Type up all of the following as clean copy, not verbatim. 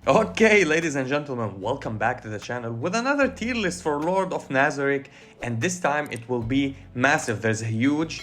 Okay, ladies and gentlemen, welcome back to the channel with another tier list for Lord of Nazarick, and this time it will be massive. There's huge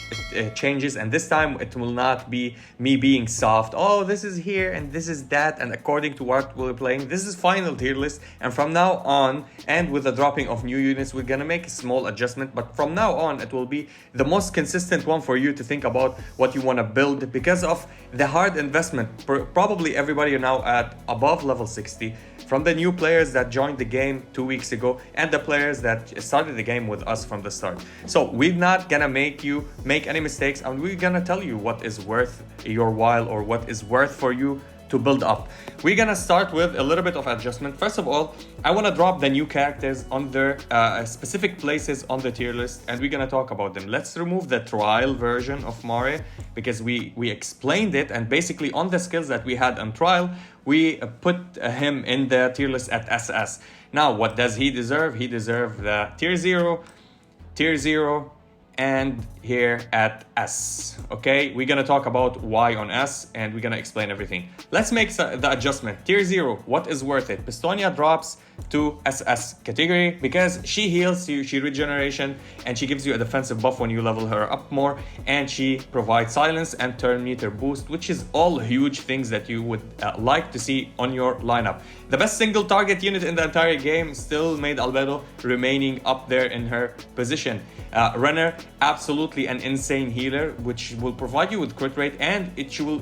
changes, and this time it will not be me being soft. Oh, this is here and this is that, and according to what we're playing, this is final tier list. And from now on, and with the dropping of new units, we're gonna make a small adjustment. But from now on, it will be the most consistent one for you to think about what you want to build because of the hard investment. Probably everybody are now at above level 60, from the new players that joined the game 2 weeks ago and the players that started the game with us from the start. So we're not gonna make you make any mistakes, and we're gonna tell you what is worth your while or what is worth for you to build up. We're gonna start with a little bit of adjustment. First of all, I want to drop the new characters on their specific places on the tier list, and we're gonna talk about them. Let's remove the trial version of Mare because we explained it, and basically on the skills that we had on trial, we put him in the tier list at SS. Now, what does he deserve? He deserves the tier 0, and here at S. Okay, we're gonna talk about why on S, and we're gonna explain everything. Let's make the adjustment. Tier 0, what is worth it? Pistonia drops to SS category because she heals you, she regeneration, and she gives you a defensive buff when you level her up more, and she provides silence and turn meter boost, which is all huge things that you would like to see on your lineup. The best single target unit in the entire game still made Albedo, remaining up there in her position. Renner, absolutely an insane healer, which will provide you with crit rate, and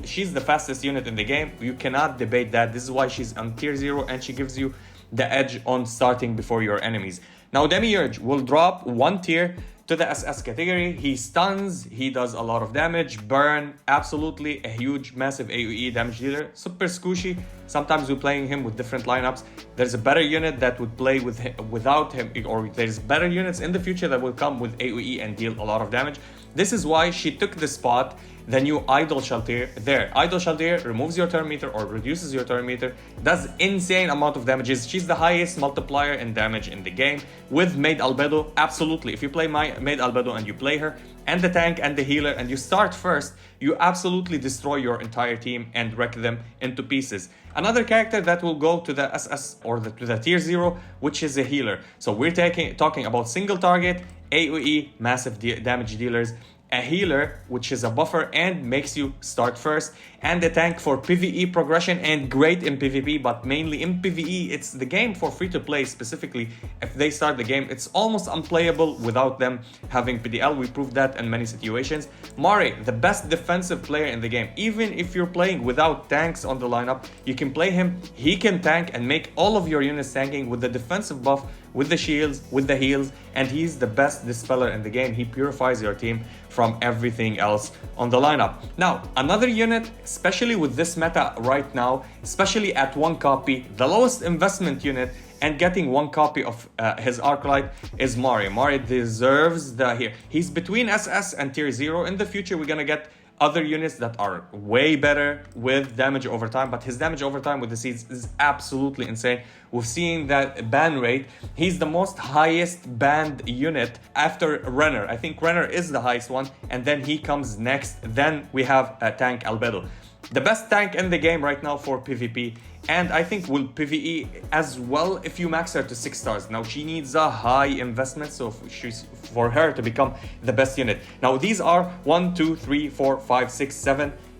she's the fastest unit in the game. You cannot debate that. This is why she's on tier 0, and she gives you the edge on starting before your enemies. Now, Demiurge will drop 1 tier to the SS category. He stuns, he does a lot of damage, burn, absolutely a huge, massive AoE damage dealer. Super squishy. Sometimes we're playing him with different lineups. There's a better unit that would play with him, without him, or there's better units in the future that will come with AoE and deal a lot of damage. This is why she took the spot, the new Idol Shaltir there. Idol Shaltir removes your turn meter or reduces your turn meter, does insane amount of damages. She's the highest multiplier in damage in the game. With Maid Albedo, absolutely. If you play Maid Albedo and you play her, and the tank and the healer, and you start first, you absolutely destroy your entire team and wreck them into pieces. Another character that will go to the SS or to the tier 0, which is a healer. So we're talking about single target, AoE, massive damage dealers, a healer, which is a buffer and makes you start first, and a tank for PvE progression and great in PvP, but mainly in PvE. It's the game for free to play. Specifically, if they start the game, it's almost unplayable without them having PDL. We proved that in many situations. Mare, the best defensive player in the game. Even if you're playing without tanks on the lineup, you can play him. He can tank and make all of your units tanking with the defensive buff, with the shields, with the heals, and he's the best dispeller in the game. He purifies your team from everything else on the lineup. Now, another unit, especially with this meta right now, especially at 1 copy, the lowest investment unit, and getting 1 copy of his Arclight is Mare. Mare deserves the here. He's between SS and tier 0. In the future, we're gonna get other units that are way better with damage over time, but his damage over time with the seeds is absolutely insane. We've seen that ban rate. He's the most highest banned unit after Renner. I think Renner is the highest one, and then he comes next. Then we have a tank Albedo. The best tank in the game right now for PvP, and I think will PvE as well if you max her to 6 stars. Now, she needs a high investment, so for her to become the best unit. Now, these are 1, 2, 3, 4, 5, 6,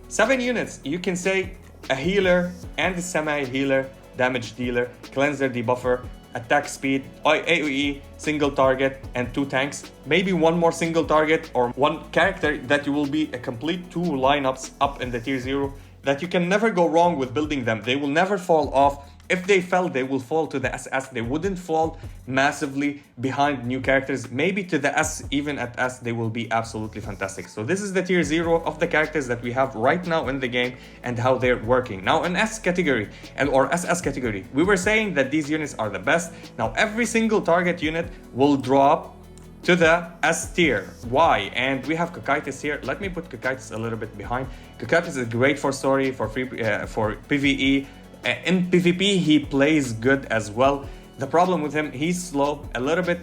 7 units. You can say a healer and a semi-healer, damage dealer, cleanser, debuffer, attack speed, AoE, single target, and 2 tanks. Maybe 1 more single target or 1 character that you will be a complete 2 lineups up in the tier 0 that you can never go wrong with building them. They will never fall off. If they fell, they will fall to the SS. They wouldn't fall massively behind new characters. Maybe to the S, even at S, they will be absolutely fantastic. So this is the tier 0 of the characters that we have right now in the game and how they're working. Now in S category or SS category, we were saying that these units are the best. Now every single target unit will drop to the S tier. Why? And we have Cocytus here. Let me put Cocytus a little bit behind. Cocytus is great for story, for PvE. In PvP, he plays good as well. The problem with him, he's slow,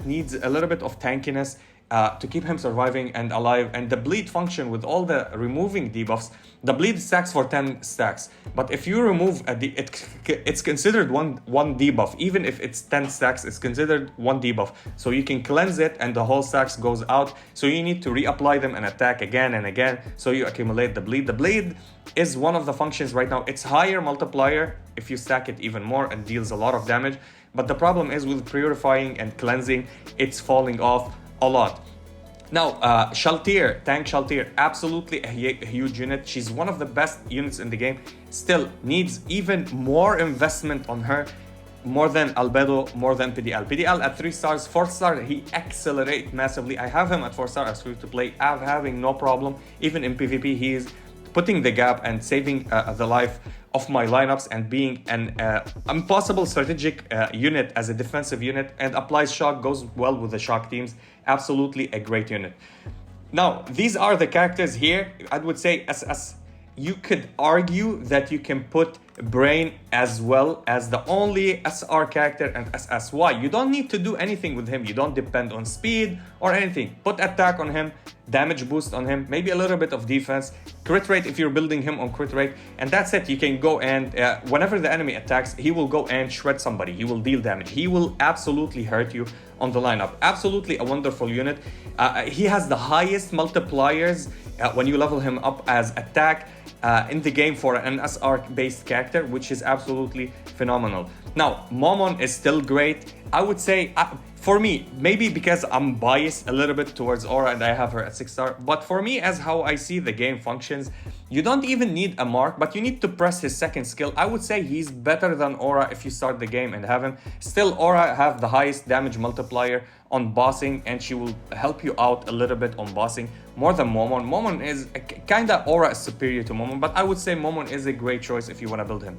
needs a little bit of tankiness. to keep him surviving and alive. And the bleed function with all the removing debuffs, the bleed stacks for 10 stacks. But if you remove it's considered one debuff. Even if it's 10 stacks, it's considered one debuff. So you can cleanse it and the whole stacks goes out. So you need to reapply them and attack again and again. So you accumulate the bleed. The bleed is one of the functions right now. It's higher multiplier if you stack it even more and deals a lot of damage. But the problem is with purifying and cleansing, it's falling off a lot. Now, Shaltir, Tank Shaltir, absolutely a huge unit. She's one of the best units in the game. Still needs even more investment on her, more than Albedo, more than PDL. PDL at 3 stars, 4 star, he accelerates massively. I have him at 4 star as free to play. I'm having no problem. Even in PvP, he is putting the gap and saving the life of my lineups and being an impossible strategic unit as a defensive unit, and applies shock, goes well with the shock teams. Absolutely a great unit. Now, these are the characters here. I would say SS. You could argue that you can put Brain as well as the only SR character and SSY. You don't need to do anything with him. You don't depend on speed or anything. Put attack on him, damage boost on him, maybe a little bit of defense, crit rate if you're building him on crit rate, and that's it. You can go and whenever the enemy attacks, he will go and shred somebody. He will deal damage. He will absolutely hurt you on the lineup. Absolutely a wonderful unit. He has the highest multipliers when you level him up as attack in the game for an SR based character, which is absolutely phenomenal. Now, Momon is still great. I would say, for me, maybe because I'm biased a little bit towards Aura and I have her at 6 star, but for me, as how I see the game functions, you don't even need a mark, but you need to press his second skill. I would say he's better than Aura if you start the game and have him. Still, Aura have the highest damage multiplier on bossing, and she will help you out a little bit on bossing more than Momon. Momon is kinda Aura is superior to Momon, but I would say Momon is a great choice if you want to build him.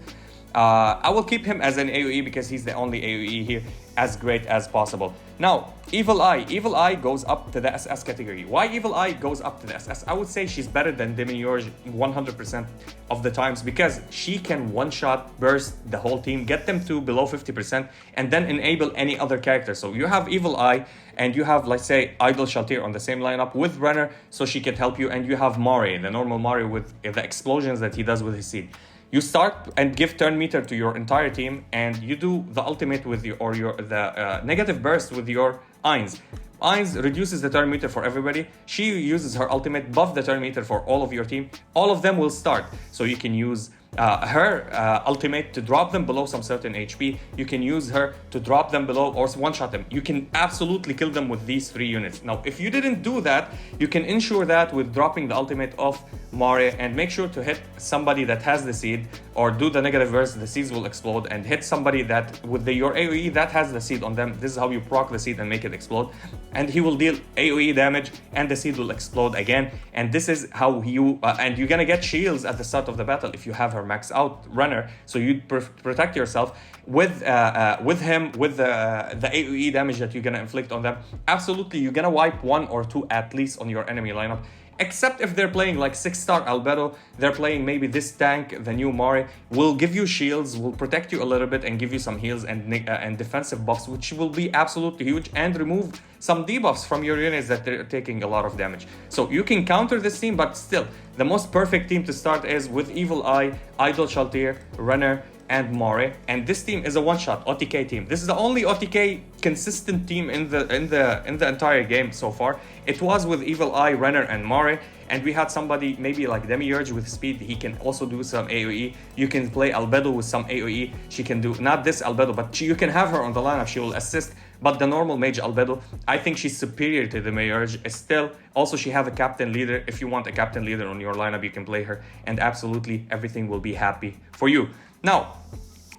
I will keep him as an AoE because he's the only AoE here, as great as possible. Now, Evil Eye. Evil Eye goes up to the SS category. Why Evil Eye goes up to the SS? I would say she's better than Demiurge 100% of the times, because she can one-shot burst the whole team, get them to below 50%, and then enable any other character. So you have Evil Eye, and you have, let's say, Idol Shaltir on the same lineup with Renner, so she can help you, and you have Mari, the normal Mari with the explosions that he does with his seed. You start and give turn meter to your entire team, and you do the ultimate with the negative burst with your Ainz. Ainz reduces the turn meter for everybody. She uses her ultimate, buff the turn meter for all of your team. All of them will start. So you can use her ultimate to drop them below some certain HP. You can use her to drop them below or one-shot them. You can absolutely kill them with these 3 units. Now, if you didn't do that, you can ensure that with dropping the ultimate of Mari, and make sure to hit somebody that has the seed, or do the negative burst, the seeds will explode, and hit somebody that with your AoE that has the seed on them. This is how you proc the seed and make it explode, and he will deal AoE damage and the seed will explode again. And this is how you and you're gonna get shields at the start of the battle if you have her max out Runner, so you protect yourself with him, with the AoE damage that you're gonna inflict on them. Absolutely, you're gonna wipe 1 or 2 at least on your enemy lineup. Except if they're playing like 6-star Albedo, they're playing maybe this tank, the new Mari, will give you shields, will protect you a little bit and give you some heals and defensive buffs, which will be absolutely huge, and remove some debuffs from your units that they're taking a lot of damage. So you can counter this team, but still, the most perfect team to start is with Evil Eye, Idol Shaltir, Runner, and Mari, and this team is a one-shot OTK team. This is the only OTK consistent team in the entire game so far. It was with Evil Eye, Renner, and Mari, and we had somebody maybe like Demiurge with speed. He can also do some AoE. You can play Albedo with some AoE. She can do not this Albedo, but you can have her on the lineup. She will assist. But the normal mage Albedo, I think she's superior to the Demiurge. Still, also she have a captain leader. If you want a captain leader on your lineup, you can play her, and absolutely everything will be happy for you. Now,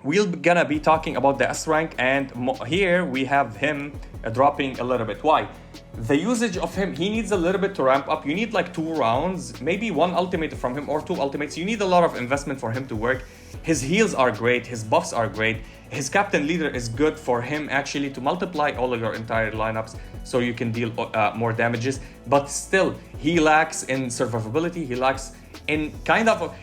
we're gonna be talking about the S rank, and here we have him dropping a little bit. Why? The usage of him, he needs a little bit to ramp up. You need like 2 rounds, maybe 1 ultimate from him or 2 ultimates. You need a lot of investment for him to work. His heals are great, his buffs are great. His captain leader is good for him actually to multiply all of your entire lineups so you can deal more damages. But still, he lacks in survivability, he lacks in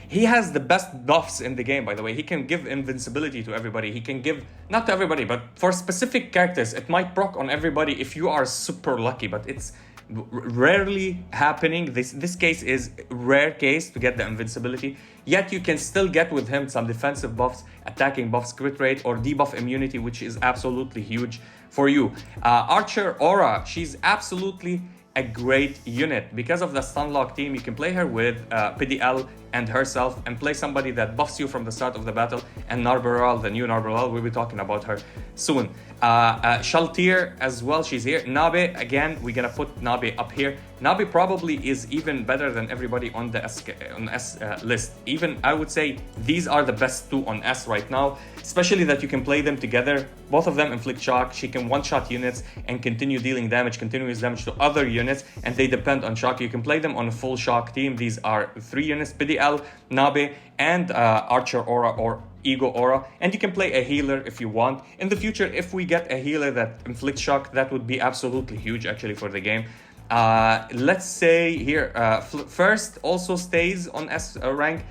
he has the best buffs in the game, by the way. He can give invincibility to everybody. He can give, not to everybody, but for specific characters. It might proc on everybody if you are super lucky, but it's rarely happening. This case is rare case to get the invincibility, yet you can still get with him some defensive buffs, attacking buffs, crit rate, or debuff immunity, which is absolutely huge for you. Archer Aura, she's absolutely a great unit. Because of the Stunlock team, you can play her with PDL and herself, and play somebody that buffs you from the start of the battle, and Narberal, the new Narberal, we'll be talking about her soon. Shaltir as well, she's here. Nabe, again, we're gonna put Nabe up here. Nabe probably is even better than everybody on the S list. Even, I would say, these are the best two on S right now, especially that you can play them together. Both of them inflict shock. She can one-shot units and continue dealing damage, continuous damage to other units, and they depend on shock. You can play them on a full shock team. These are 3 units, PDL, Nabe, and Archer Aura or Ego Aura, and you can play a healer if you want. In the future, if we get a healer that inflicts shock, that would be absolutely huge actually for the game. Let's say here, first also stays on S rank.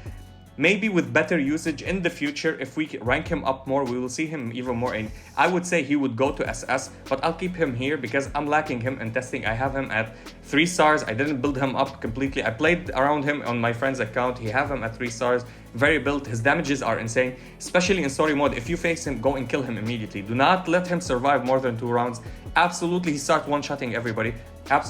Maybe with better usage in the future, if we rank him up more, we will see him even more in. I would say he would go to SS, but I'll keep him here because I'm lacking him in testing. I have him at 3 stars. I didn't build him up completely. I played around him on my friend's account. He have him at 3 stars. Very built. His damages are insane, especially in story mode. If you face him, go and kill him immediately. Do not let him survive more than 2 rounds. Absolutely, he starts one-shotting everybody.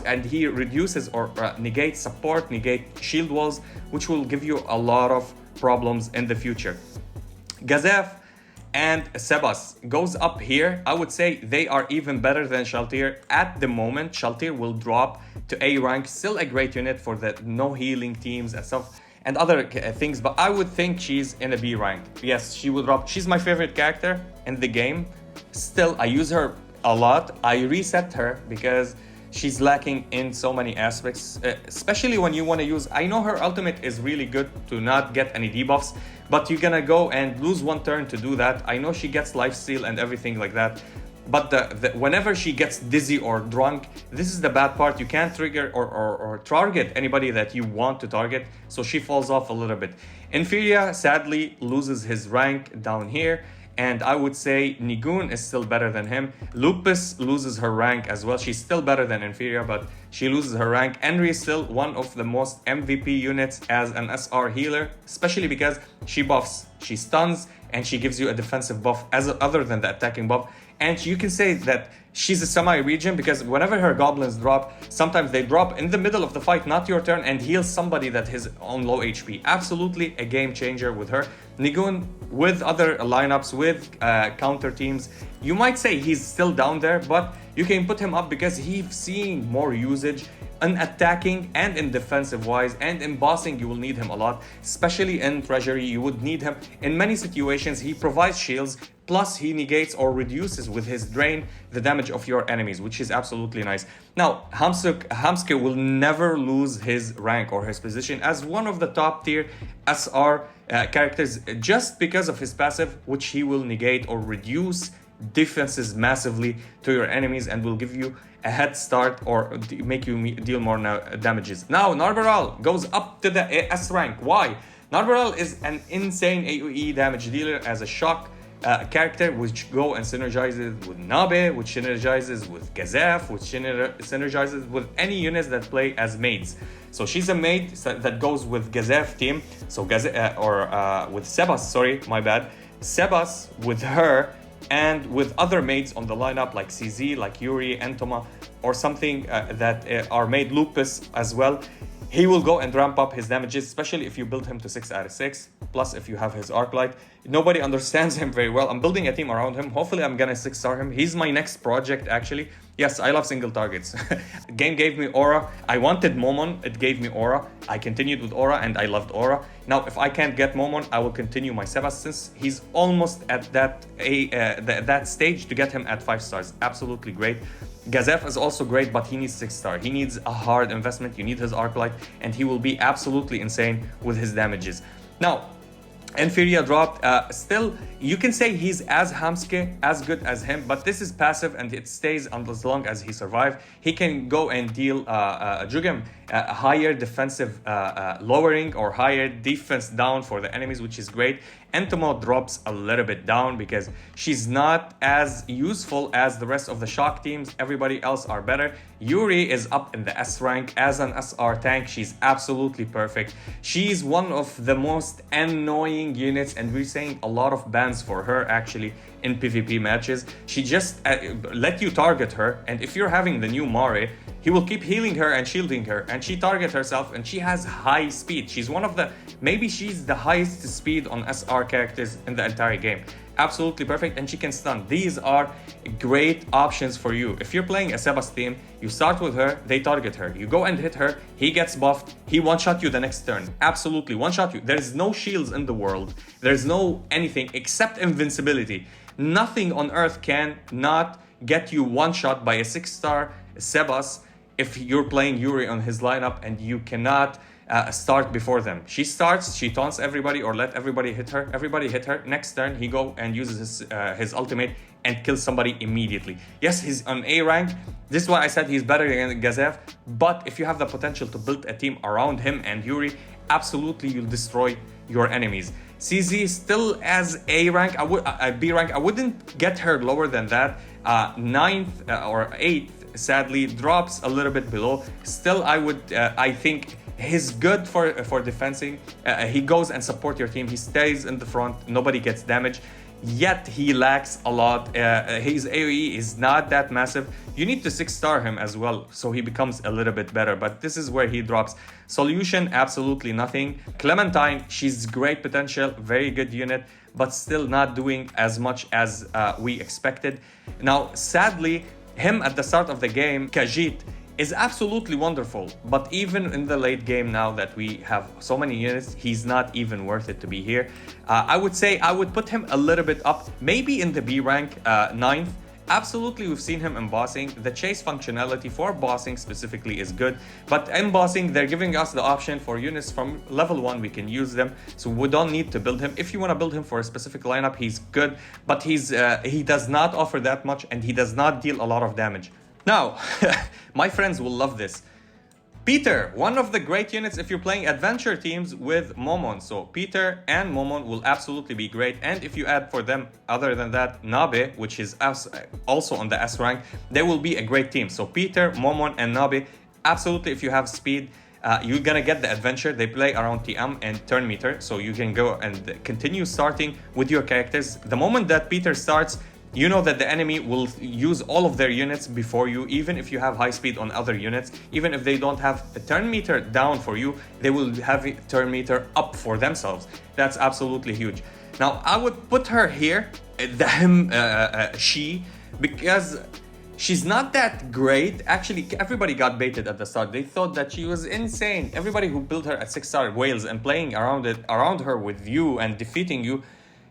And he reduces or negates support, negate shield walls, which will give you a lot of problems in the future. Gazef and Sebas goes up here. I would say they are even better than Shaltir at the moment. Shaltir will drop to A rank, still a great unit for the no healing teams and stuff and other things, but I would think she's in a B rank. Yes, she would drop. She's my favorite character in the game. Still, I use her a lot. I reset her because she's lacking in so many aspects, especially when you want to use. I know her ultimate is really good to not get any debuffs, but you're gonna go and lose 1 turn to do that. I know she gets lifesteal and everything like that, but whenever she gets dizzy or drunk, this is the bad part. You can't trigger or target anybody that you want to target, so she falls off a little bit. Inferia sadly loses his rank down here, and I would say Nigun is still better than him. Lupus loses her rank as well. She's still better than Inferia, but she loses her rank. Enri is still one of the most MVP units as an SR healer, especially because she buffs, she stuns, and she gives you a defensive buff other than the attacking buff. And you can say that she's a semi-regen because whenever her goblins drop, sometimes they drop in the middle of the fight, not your turn, and heal somebody that is on low HP. Absolutely a game changer with her. Nigun with other lineups, with counter teams, you might say he's still down there, but you can put him up because he's seeing more usage in attacking and in defensive wise, and in bossing you will need him a lot, especially in treasury. You would need him in many situations. He provides shields, plus he negates or reduces with his drain the damage of your enemies, which is absolutely nice. Now Hamske will never lose his rank or his position as one of the top tier SR characters just because of his passive, which he will negate or reduce defenses massively to your enemies and will give you a head start or make you deal more damages. Now Narberal goes up to the S rank. Why? Narberal is an insane AoE damage dealer as a shock character, which go and synergizes with Nabe, which synergizes with Gazef, which synergizes with any units that play as maids. So she's a maid that goes with Gazef team. So with Sebas, sorry, my bad. Sebas with her and with other maids on the lineup like CZ, like Yuri, Entoma, or something that are made Lupus as well. He will go and ramp up his damages, especially if you build him to 6 out of 6. Plus, if you have his arc light. Nobody understands him very well. I'm building a team around him. Hopefully, I'm gonna 6-star him. He's my next project, actually. Yes, I love single targets. Game gave me Aura. I wanted Momon. It gave me Aura. I continued with Aura, and I loved Aura. Now, if I can't get Momon, I will continue my Sebas, since he's almost at that stage to get him at 5 stars. Absolutely great. Gazef is also great, but he needs 6-star. He needs a hard investment. You need his arc light, and he will be absolutely insane with his damages. Now, Inferia dropped. Still, you can say he's as Hamske, as good as him, but this is passive and it stays as long as he survives. He can go and deal Jugem higher defensive lowering or higher defense down for the enemies, which is great. Entomo drops a little bit down because she's not as useful as the rest of the shock teams. Everybody else are better. Yuri is up in the S rank as an SR tank. She's absolutely perfect. She's one of the most annoying units, and we're seeing a lot of bans for her actually in PvP matches. She just let you target her, and if you're having the new Mari, he will keep healing her and shielding her, and she targets herself, and she has high speed. She's one of the, maybe she's the highest speed on SR characters in the entire game. Absolutely perfect, and she can stun. These are great options for you. If you're playing a Sebas team, you start with her, they target her. You go and hit her, he gets buffed, he one-shot you the next turn. Absolutely, one-shot you. There's no shields in the world. There's no anything except invincibility. Nothing on earth can not get you one-shot by a 6-star Sebas if you're playing Yuri on his lineup and you cannot start before them. She starts, she taunts everybody or let everybody hit her. Everybody hit her. Next turn, he go and uses his ultimate and kills somebody immediately. Yes, he's on A rank. This is why I said he's better than Gazev. But if you have the potential to build a team around him and Yuri, absolutely you'll destroy your enemies. CZ still as A rank, B rank. I wouldn't get her lower than that. 9th or 8th sadly drops a little bit below. Still, I think he's good for defending. He goes and support your team. He stays in the front. Nobody gets damaged. Yet he lacks a lot. His AoE is not that massive. You need to 6-star him as well, so he becomes a little bit better. But this is where he drops. Solution, absolutely nothing. Clementine, she's great potential, very good unit, but still not doing as much as we expected. Now, sadly, him at the start of the game, Khajiit, is absolutely wonderful, but even in the late game now that we have so many units, he's not even worth it to be here. I would say I would put him a little bit up, maybe in the B rank, 9th. Absolutely, we've seen him in bossing. The chase functionality for bossing specifically is good, but in bossing, they're giving us the option for units from level 1, we can use them, so we don't need to build him. If you want to build him for a specific lineup, he's good, but he does not offer that much, and he does not deal a lot of damage. Now, my friends will love this. Peter, one of the great units if you're playing adventure teams with Momon. So Peter and Momon will absolutely be great. And if you add for them, other than that, Nabe, which is also on the S rank, they will be a great team. So Peter, Momon, and Nabe, absolutely, if you have speed, you're gonna get the adventure. They play around TM and turn meter, so you can go and continue starting with your characters. The moment that Peter starts, you know that the enemy will use all of their units before you, even if you have high speed on other units. Even if they don't have a turn meter down for you, they will have a turn meter up for themselves. That's absolutely huge. Now, I would put her here, she, because she's not that great. Actually, everybody got baited at the start. They thought that she was insane. Everybody who built her at 6-star Wales and playing around her with you and defeating you,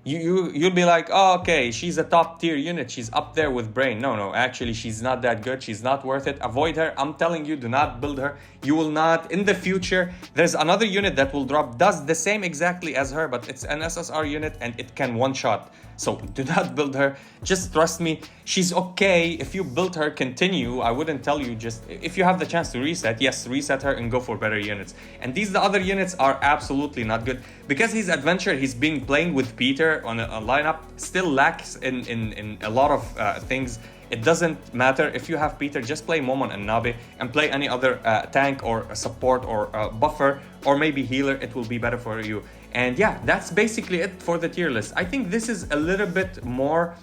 you'll be like, oh, okay, she's a top tier unit, she's up there with Brain. No, actually she's not that good, she's not worth it. Avoid her. I'm telling you, do not build her. You will not. In the future, there's another unit that will drop, does the same exactly as her, but it's an SSR unit and it can one-shot. So do not build her. Just trust me, she's okay. If you build her, continue. I wouldn't tell you, just if you have the chance to reset, yes, reset her and go for better units. And the other units are absolutely not good. Because he's adventure, he's been playing with Peter on a lineup, still lacks in a lot of things. It doesn't matter. If you have Peter, just play Momon and Nabe and play any other tank or support or buffer or maybe healer. It will be better for you. And yeah, that's basically it for the tier list. I think this is a little bit more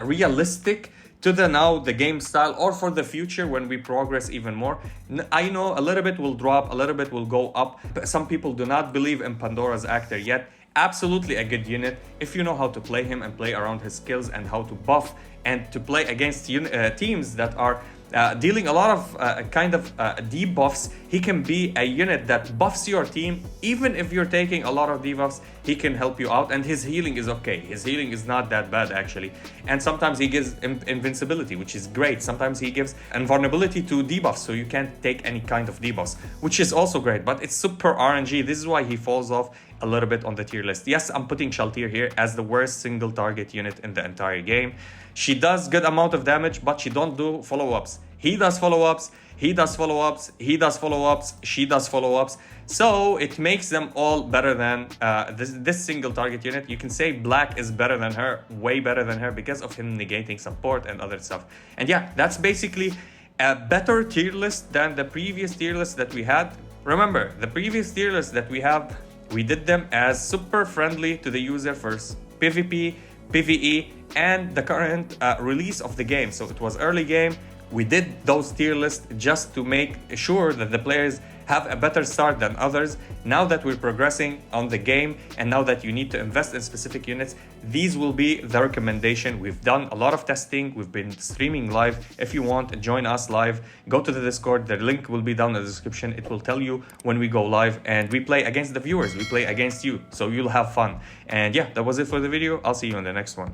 realistic to the game style, or for the future when we progress even more. I know a little bit will drop, a little bit will go up. But some people do not believe in Pandora's Actor yet. Absolutely a good unit if you know how to play him and play around his skills and how to buff and to play against teams that are dealing a lot of debuffs. He can be a unit that buffs your team. Even if you're taking a lot of debuffs, he can help you out, and his healing is okay. His healing is not that bad actually, and sometimes he gives invincibility, which is great. Sometimes he gives invulnerability to debuffs, so you can't take any kind of debuffs, which is also great, but it's super RNG. This is why he falls off a little bit on the tier list. Yes, I'm putting Shaltir here as the worst single target unit in the entire game. She does good amount of damage, but she don't do follow-ups. he does follow-ups, he does follow-ups, he does follow-ups, she does follow-ups. So it makes them all better than this single target unit. You can say Black is better than her, way better than her, because of him negating support and other stuff. And yeah, that's basically a better tier list than the previous tier list that we had. Remember, the previous tier list that we have, we did them as super friendly to the user for PvP, PvE, and the current release of the game. So it was early game. We did those tier lists just to make sure that the players have a better start than others. Now that we're progressing on the game, and now that you need to invest in specific units, these will be the recommendation. We've done a lot of testing. We've been streaming live. If you want, join us live. Go to the Discord. The link will be down in the description. It will tell you when we go live, and we play against the viewers. We play against you, so you'll have fun. And yeah, that was it for the video. I'll see you in the next one.